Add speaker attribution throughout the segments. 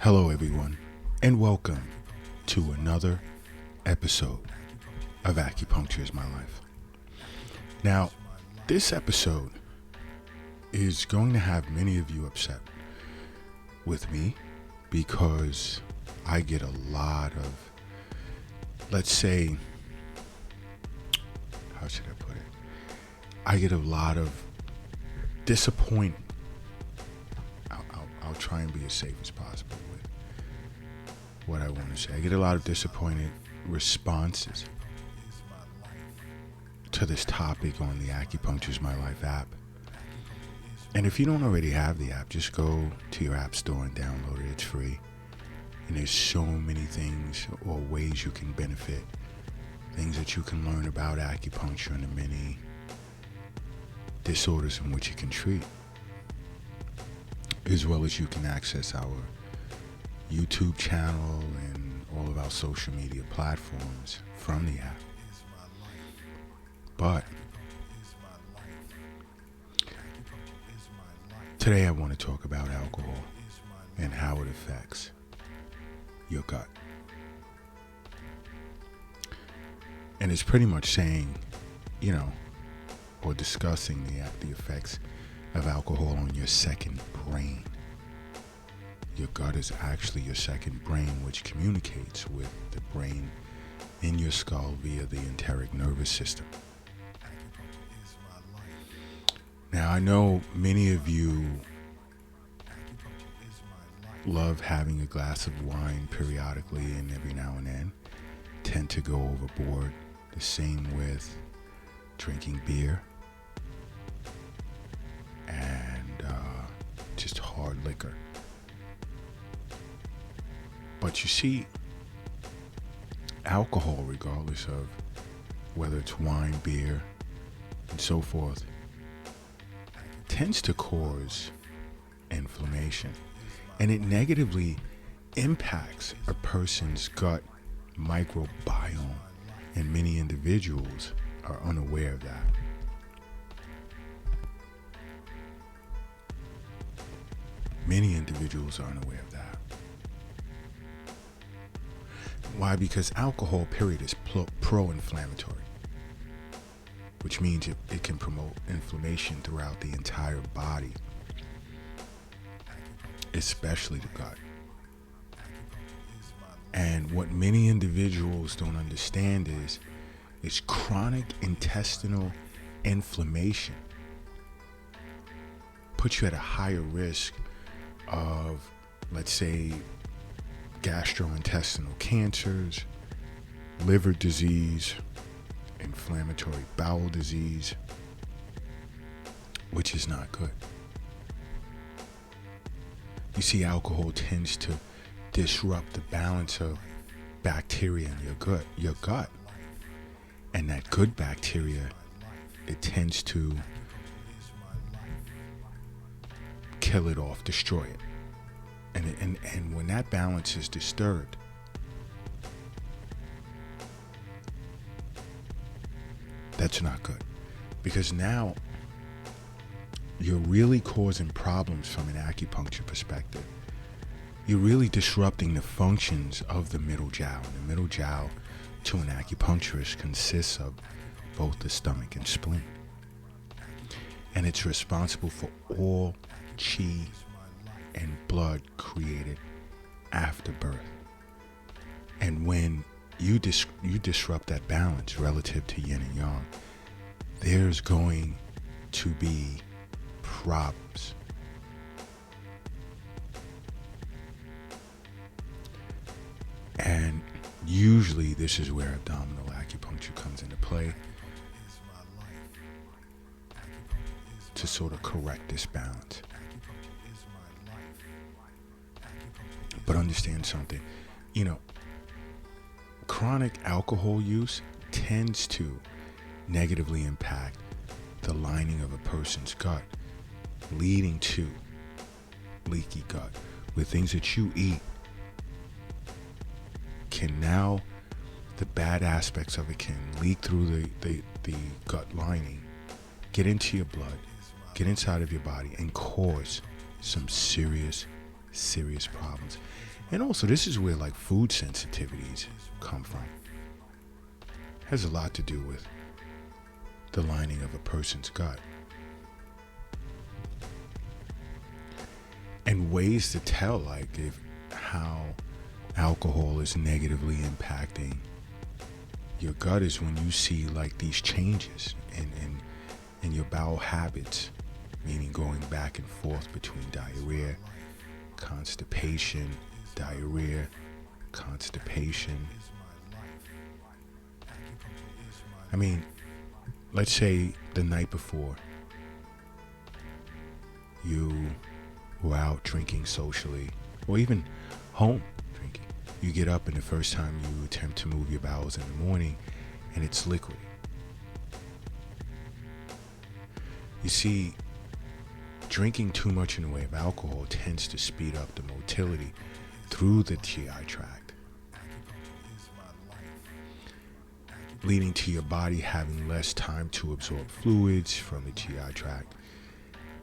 Speaker 1: Hello, everyone, and welcome to another episode of Acupuncture is My Life. Now, this episode is going to have many of you upset with me because I get a lot of, let's say, how should I put it? I get a lot of disappointing. I'll try and be as safe as possible with what I want to say. I get a lot of disappointed responses to this topic on the Acupuncture is My Life app. And if you don't already have the app, just go to your app store and download it. It's free. And there's so many things or ways you can benefit, things that you can learn about acupuncture and the many disorders in which it can treat, as well as you can access our YouTube channel and all of our social media platforms from the app. But today I want to talk about alcohol and how it affects your gut. And it's pretty much saying, or discussing the effects of alcohol on your second brain. Your gut is actually your second brain, which communicates with the brain in your skull via the enteric nervous system. Now, I know many of you love having a glass of wine periodically and every now and then, tend to go overboard. The same with drinking beer and just hard liquor. But you see, alcohol, regardless of whether it's wine, beer, and so forth, tends to cause inflammation. And it negatively impacts a person's gut microbiome. And many individuals are unaware of that. Many individuals are unaware of that. Why? Because alcohol, period, is pro-inflammatory, which means it can promote inflammation throughout the entire body, especially the gut. And what many individuals don't understand is chronic intestinal inflammation puts you at a higher risk of, let's say, gastrointestinal cancers, liver disease, inflammatory bowel disease, which is not good. You see, alcohol tends to disrupt the balance of bacteria in your gut. And that good bacteria, it tends to kill it off, destroy it. And when that balance is disturbed, that's not good. Because now you're really causing problems from an acupuncture perspective. You're really disrupting the functions of the middle jiao. And the middle jiao to an acupuncturist consists of both the stomach and spleen. And it's responsible for all qi and blood created after birth. And when you disrupt that balance relative to yin and yang, there's going to be problems. And usually this is where abdominal acupuncture comes into play to sort of correct this balance. But understand something, chronic alcohol use tends to negatively impact the lining of a person's gut, leading to leaky gut, where things that you eat can now, the bad aspects of it can leak through the gut lining, get into your blood, get inside of your body, and cause some serious serious problems. And also, this is where like food sensitivities come from. Has a lot to do with the lining of a person's gut. And ways to tell, like, if how alcohol is negatively impacting your gut is when you see like these changes in your bowel habits, meaning going back and forth between diarrhea, constipation, diarrhea, constipation. I mean, let's say the night before you were out drinking socially, or even home drinking. You get up and the first time you attempt to move your bowels in the morning and it's liquid. You see, drinking too much in the way of alcohol tends to speed up the motility through the GI tract, leading to your body having less time to absorb fluids from the GI tract,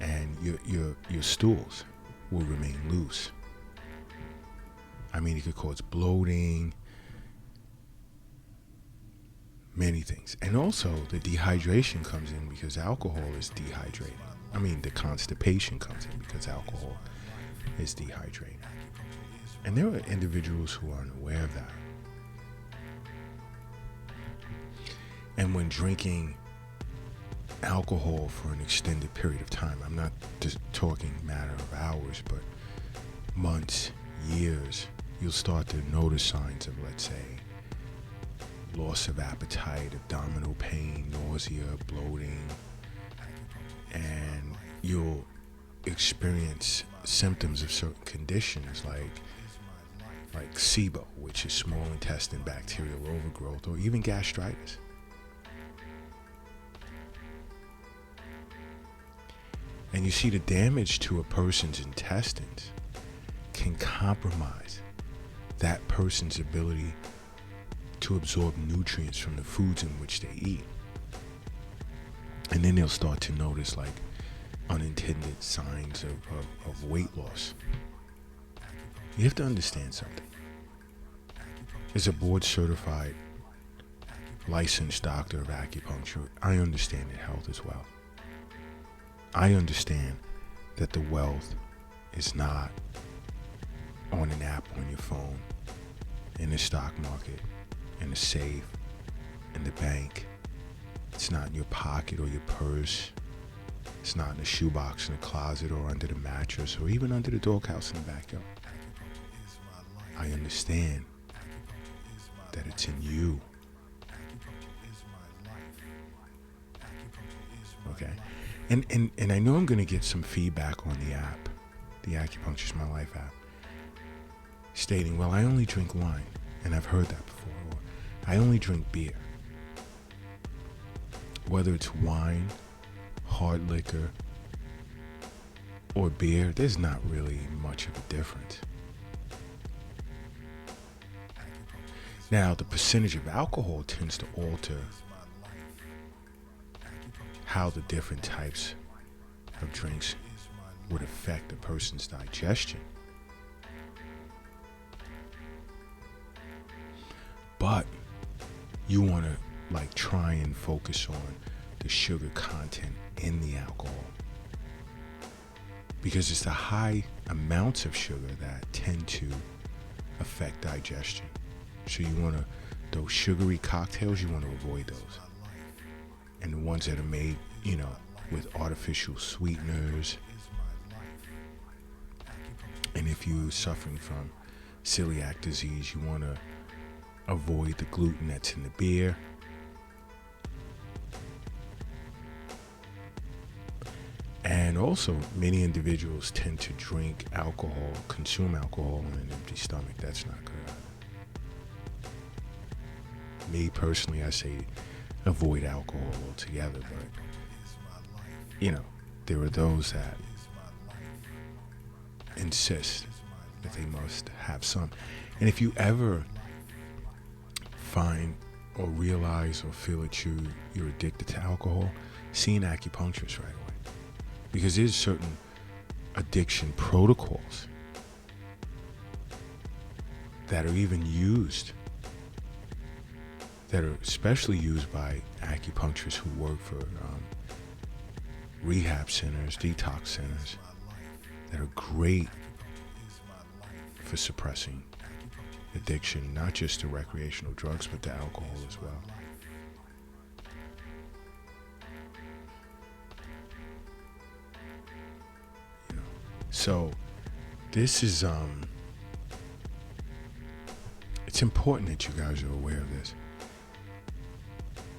Speaker 1: and your stools will remain loose. I mean, it could cause bloating, many things. And also, the dehydration comes in because alcohol is dehydrating. I mean, the constipation comes in because alcohol is dehydrating. And there are individuals who aren't aware of that. And when drinking alcohol for an extended period of time, I'm not just talking matter of hours, but months, years, you'll start to notice signs of, let's say, loss of appetite, abdominal pain, nausea, bloating, and you'll experience symptoms of certain conditions like SIBO, which is small intestine bacterial overgrowth, or even gastritis. And you see, the damage to a person's intestines can compromise that person's ability to absorb nutrients from the foods in which they eat. And then they'll start to notice like unintended signs of weight loss. You have to understand something. As a board certified licensed doctor of acupuncture, I understand that health is wealth. I understand that the wealth is not on an app on your phone, in the stock market, in the safe, in the bank. It's not in your pocket or your purse. It's not in the shoebox in the closet or under the mattress or even under the doghouse in the backyard. I understand that it's in you. Okay? And I know I'm going to get some feedback on the app, the Acupuncture's My Life app, stating, well, I only drink wine, and I've heard that before, or I only drink beer. Whether it's wine, hard liquor, or beer, there's not really much of a difference. Now, the percentage of alcohol tends to alter how the different types of drinks would affect a person's digestion. But you want to like try and focus on the sugar content in the alcohol, because it's the high amounts of sugar that tend to affect digestion. So you want to, those sugary cocktails, you want to avoid those. And the ones that are made, with artificial sweeteners. And if you're suffering from celiac disease, you want to avoid the gluten that's in the beer. And also, many individuals tend to drink alcohol, consume alcohol on an empty stomach. That's not good either. Me personally, I say avoid alcohol altogether, but there are those that insist that they must have some. And if you ever find or realize or feel that you're addicted to alcohol, see an acupuncturist right away, because there's certain addiction protocols that are even used, that are especially used by acupuncturists who work for rehab centers, detox centers, that are great for suppressing addiction, not just to recreational drugs, but to alcohol as well. You know, so this is it's important that you guys are aware of this,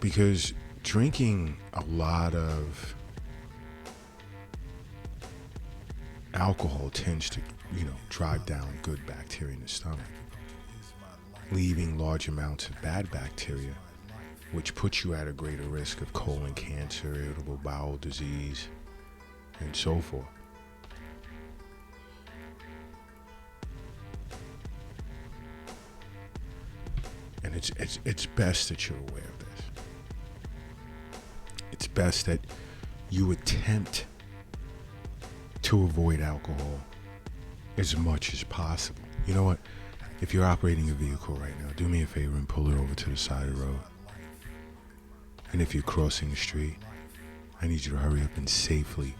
Speaker 1: because drinking a lot of alcohol tends to, drive down good bacteria in the stomach, leaving large amounts of bad bacteria, which puts you at a greater risk of colon cancer, irritable bowel disease, and so forth. And it's best that you're aware of this. It's best that you attempt to avoid alcohol as much as possible. You know what? If you're operating a vehicle right now, do me a favor and pull it over to the side of the road. And if you're crossing the street, I need you to hurry up and safely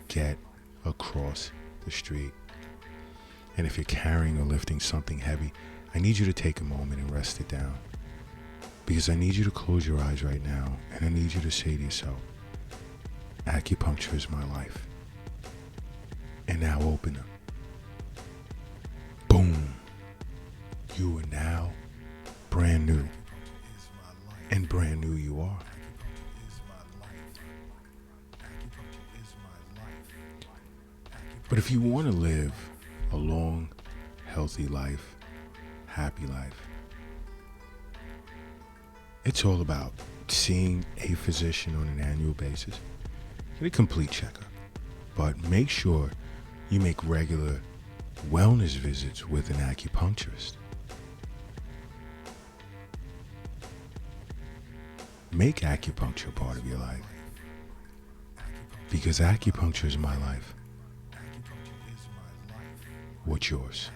Speaker 1: get across the street. And if you're carrying or lifting something heavy, I need you to take a moment and rest it down. Because I need you to close your eyes right now, and I need you to say to yourself, acupuncture is my life. And now open them. Boom. You are now brand new. And brand new you are. But if you want to live a long, healthy life, happy life, it's all about seeing a physician on an annual basis. Get a complete checkup. But make sure you make regular wellness visits with an acupuncturist. Make acupuncture part of your life. Because acupuncture is my life. What's yours?